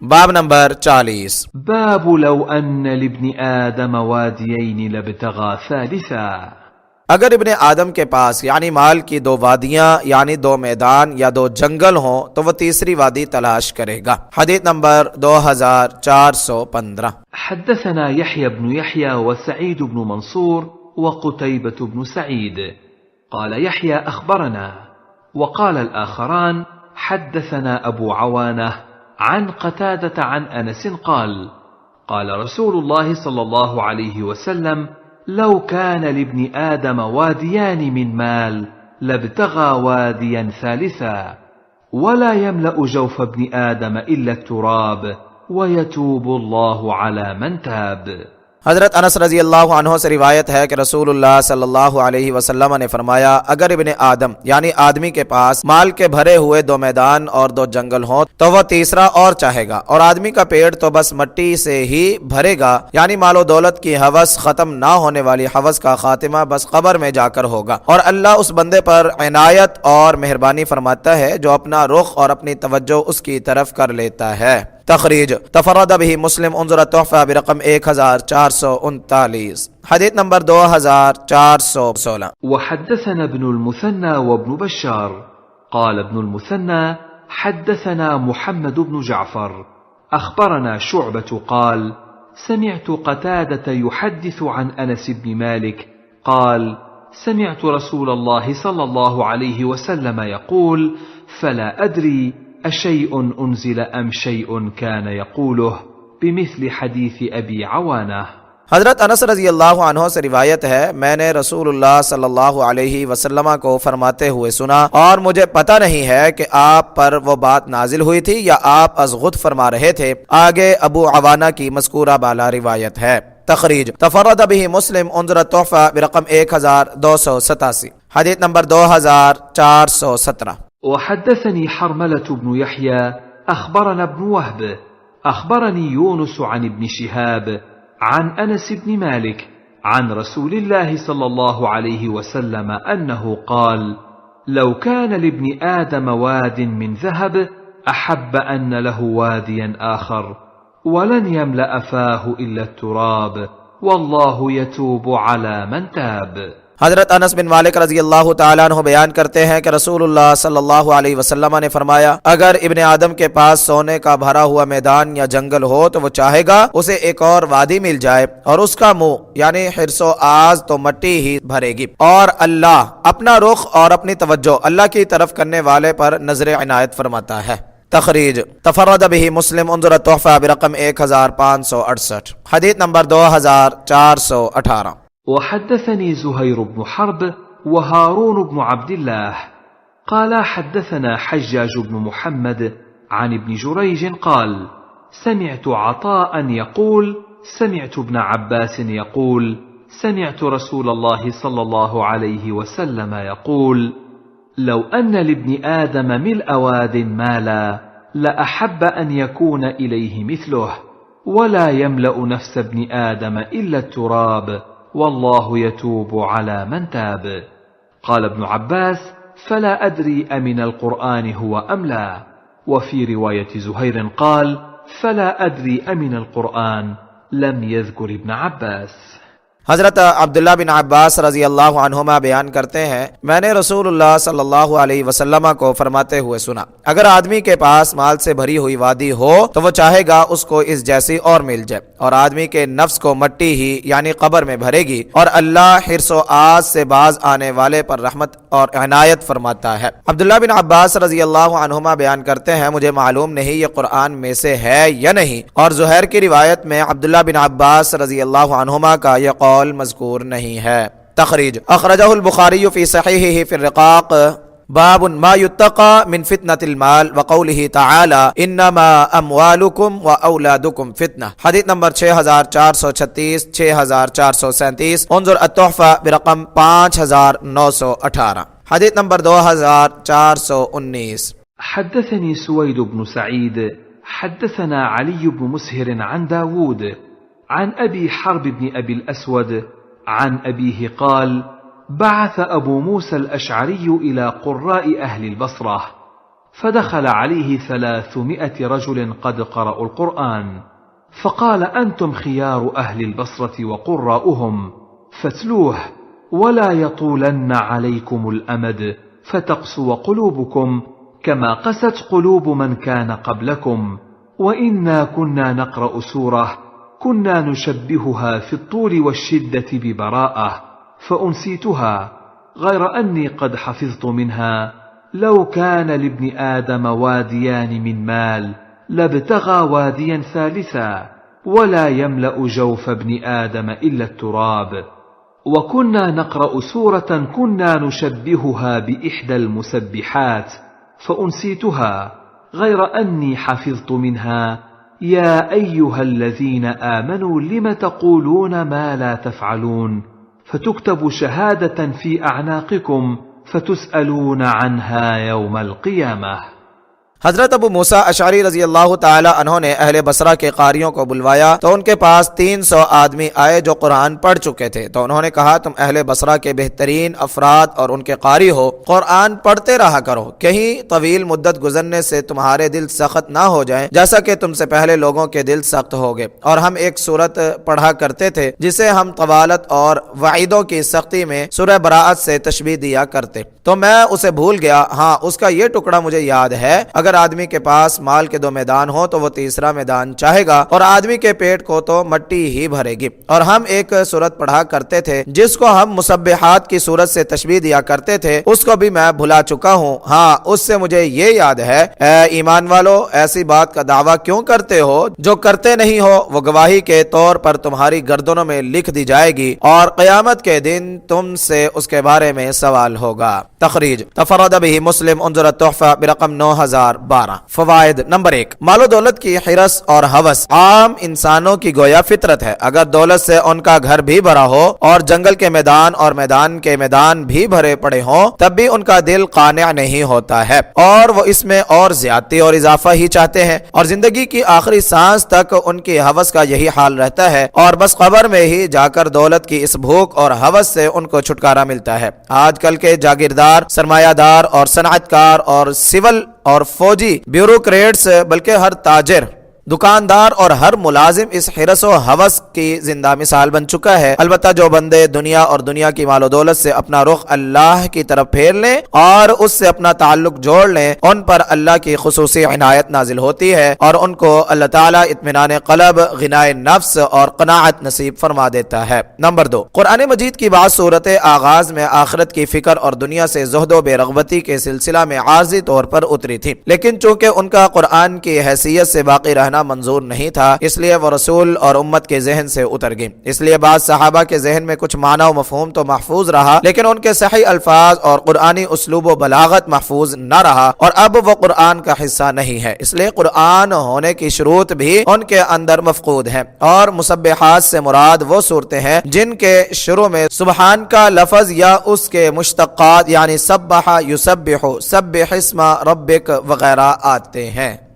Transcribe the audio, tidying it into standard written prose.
बाब नंबर 40। باب لو أن لابن آدم واديين لابتغى ثالثا। अगर इब्ने आदम के पास यानी माल की दो वादियां यानी दो मैदान या दो जंगल हों तो वह तीसरी वादी तलाश करेगा। हदीस नंबर 2415। حدثنا يحيى بن يحيى وسعيد بن منصور وقتيبة بن سعيد قال يحيى أخبرنا، وقال الآخران حدثنا أبو عوانة عن قتادة عن أنس قال قال رسول الله صلى الله عليه وسلم لو كان لابن آدم واديان من مال لابتغى واديا ثالثا، ولا يملأ جوف ابن آدم إلا التراب ويتوب الله على من تاب। हजरत अनस रजी अल्लाह अन्हु से रिवायत है कि रसूलुल्लाह सल्लल्लाहु अलैहि वसल्लम ने फरमाया, अगर इब्ने आदम यानी आदमी के पास माल के भरे हुए दो मैदान और दो जंगल हों तो वह तीसरा और चाहेगा, और आदमी का पेट तो बस मिट्टी से ही भरेगा, यानी मालो दौलत की हवस खत्म ना होने वाली हवस का खातिमा बस कब्र में जाकर होगा। और अल्लाह उस बंदे पर इनायत और मेहरबानी फरमाता है जो अपना रुख और अपनी तवज्जो उसकी तरफ कर लेता है। तखरीज तफरद बिही मुस्लिम उन्जुर तोहफा बिरकम 1439। हदीस नंबर 2416। वहद्दसना इब्नुल मुसन्ना व इब्नु बश्शार قال ابن المثنى حدثنا محمد بن جعفر أخبرنا شعبة قال سمعت قتادة يحدث عن أنس بن مالك قال سمعت رسول الله صلى الله عليه وسلم يقول فلا أدري أشيء أنزل أم شيء كان يقوله بمثل حديث أبي عوانة। हजरत अनस रजी अल्लाह अन्हु से रिवायत है, मैंने रसूलुल्लाह सल्लल्लाहु अलैहि वसल्लम को फरमाते हुए सुना और मुझे पता नहीं है कि आप पर वो बात नाजिल हुई थी या आप अज़गुत फरमा रहे थे। आगे अबू अवाना की मज़कूरा बाला रिवायत है। तखरीज तफरद बिही मुस्लिम उन्जुर तोहफा बिरकम 1287। हदीस नंबर 2417। वहद्दसनी हरमलत इब्नु यहया अखबरना इब्नु वहब अखबरनी यूनुस अन इब्न शिहाब عن أنس بن مالك عن رسول الله صلى الله عليه وسلم أنه قال لو كان لابن آدم واد من ذهب أحب أن له واديا آخر ولن يملأ فاه إلا التراب والله يتوب على من تاب। हजरत अनस बिन मालिक रजी अल्लाह तआला अन्हु बयान करते हैं कि रसूलुल्लाह सल्लल्लाहु अलैहि वसल्लम ने फरमाया, अगर इब्ने आदम के पास सोने का भरा हुआ मैदान या जंगल हो तो वो चाहेगा उसे एक और वादी मिल जाए और उसका मुंह यानी हिर्सो आज तो मिट्टी ही भरेगी, और अल्लाह अपना रुख और अपनी तवज्जो अल्लाह की तरफ करने वाले पर नजर इनायत फरमाता है। तखरीज तफरद बिही मुस्लिम उन्जुर तोहफा बिरकम 1568। हदीस नंबर 2418। وحدثني زهير بن حرب وهارون بن عبد الله قال حدثنا حجاج بن محمد عن ابن جريج قال سمعت عطاء يقول سمعت ابن عباس يقول سمعت رسول الله صلى الله عليه وسلم يقول لو أن لابن آدم ملء واد مالا لأحب أن يكون إليه مثله ولا يملأ نفس ابن آدم إلا التراب والله يتوب على من تاب۔ قال ابن عباس فلا أدري أمن القرآن هو أم لا، وفي رواية زهير قال فلا أدري أمن القرآن لم يذكر ابن عباस। हजरत अब्दुल्ला बिन अब्बास रजी अल्लाह अन्हुमा बयान करते हैं, मैंने रसूलुल्लाह सल्लल्लाहु अलैहि वसल्लम को फरमाते हुए सुना, अगर आदमी के पास माल से भरी हुई वादी हो तो वो चाहेगा उसको इस जैसी और मिल जाए, और आदमी के नफ्स को मिट्टी ही यानी कब्र में भरेगी, और अल्लाह हिर्सो आज से बाज आने वाले पर रहमत और इनायत फरमाता है। अब्दुल्ला बिन अब्बास रजी अल्लाह अन्हुमा बयान करते हैं, मुझे मालूम नहीं ये कुरान में से है या नहीं, और जुहैर की रिवायत में अब्दुल्ला बिन अब्बास रजी अल्लाह अन्हुमा का यह कौल मज़कूर नहीं है। तखरीज अखरजहुल बुखारी फी सहीहिही फी रिकाक बाबुन मा युत्तका मिन फितनतिल माल व कौलिही तआला इन्नमा अमवालुकुम व औलादुकुम फितना। हदीस नंबर 6436, 6437। उन्जुर अत-तोहफा बिरकम 5918। हदीस नंबर 2419। حدثني سويد بن سعيد حدثنا علي بن مسهر عن داود عن أبي حرب بن أبي الأسود عن أبيه قال بعث أبو موسى الأشعري إلى قراء أهل البصرة فدخل عليه 300 رجل قد قرأوا القرآن، فقال: أنتم خيار أهل البصرة وقراؤهم، فاتلوه ولا يطولن عليكم الأمد فتقسو قلوبكم كما قست قلوب من كان قبلكم. وإنا كنا نقرأ سورة كنا نشبهها في الطول والشدة ببراءة، فأنسيتها، غير أني قد حفظت منها: لو كان لابن آدم واديان من مال لابتغى واديا ثالثا، ولا يملأ جوف ابن آدم إلا التراب. وكنا نقرأ سورة كنا نشبهها بإحدى المسبحات، فأنسيتها، غير أني حفظت منها: يا أيها الذين آمنوا لم تقولون ما لا تفعلون، فتكتب شهادة في أعناقكم فتسألون عنها يوم القيامة। हजरत अबू मूसा अशअरी रजी अल्लाह ताला अन्हो ने अहले बसरा के कारियों को बुलवाया तो उनके पास 300 आदमी आए जो कुरान पढ़ चुके थे। तो उन्होंने कहा, तुम अहले बसरा के बेहतरीन अफराद और उनके कारी हो, कुरान पढ़ते रहा करो, कहीं तवील मुद्दत गुजरने से तुम्हारे दिल सख्त ना हो जाएं जैसा कि तुमसे पहले लोगों के दिल सख्त हो गए। और हम एक सूरत पढ़ा करते थे जिसे हम तवालत और वाइदों की सख्ती में सूरह बराअत से तशबीह दिया करते, तो मैं उसे भूल गया। हाँ, उसका ये टुकड़ा मुझे याद है। अगर आदमी के पास माल के 2 मैदान हो तो वो तीसरा मैदान चाहेगा और आदमी के पेट को तो मट्टी ही भरेगी। और हम एक सूरत पढ़ा करते थे जिसको हम मुसब्बिहात की सूरत से तशबीह दिया करते थे, उसको भी मैं भुला चुका हूँ। हाँ, उससे मुझे ये याद है, ऐ ईमान वालो, ऐसी बात का दावा क्यों करते हो जो करते नहीं हो? वो गवाही के तौर पर तुम्हारी गर्दनों में लिख दी जाएगी और क़यामत के दिन तुमसे उसके बारे में सवाल होगा। तखरीज तफरद बिही मुस्लिम उन्ज़ुर तोहफा बिरकम 9012। फवायद नंबर 1, मालो दौलत की हिरस और हवस आम इंसानों की गोया फितरत है। अगर दौलत से उनका घर भी भरा हो और जंगल के मैदान और मैदान के मैदान भी भरे पड़े हों, तब भी उनका दिल कान्या नहीं होता है और वो इसमें और ज्यादती और इजाफा ही चाहते हैं। और जिंदगी की आखिरी सांस तक उनकी हवस का यही हाल रहता है और बस कब्र में ही जाकर दौलत की इस भूख और हवस से उनको छुटकारा मिलता है। आजकल के जागीरदार, सरमायादार और सनअतकार और सिविल और फौजी ब्यूरोक्रेट्स, बल्कि हर ताजिर, दुकानदार और हर मुलाजिम इस हिरस और हवस की जिंदा मिसाल बन चुका है। अलबत्ता जो बंदे दुनिया और दुनिया की मालो दौलत से अपना रुख अल्लाह की तरफ फेर लें और उससे अपना ताल्लुक जोड़ लें, उन पर अल्लाह की खुसूसी इनायत नाजिल होती है और उनको अल्लाह ताला इत्मीनान क़ल्ब, ग़िनाए नफ्स और क़नाअत नसीब फरमा देता है। नंबर 2, कुरान मजीद की बात सूरत आगाज में आखिरत की फिक्र और दुनिया से ज़ुहद बेरग़बती के सिलसिला में आर्जी तौर पर उतरी थी, लेकिन चूंकि उनका कुरान की हैसियत से बाकी रहना मंजूर नहीं था, इसलिए वो रसूल और उम्मत के जहन से उतर गई। इसलिए बाद सहाबा के जहन में कुछ माना व मफहूम तो महफूज रहा, लेकिन उनके सही अल्फाज और कुरानी उसलूब व बलागत महफूज न रहा और अब वो कुरान का हिस्सा नहीं है। इसलिए कुरान होने की शुरूत भी उनके अंदर मफकूद है और मुसब्बिहात से मुराद वो सूरतें हैं जिनके शुरू में सुबहान का लफ्ज या उसके मुश्तक़ात यानी सब्बहा युसब्बिहु, सब्बिह इस्मा रब्बिक वगैरह आते हैं।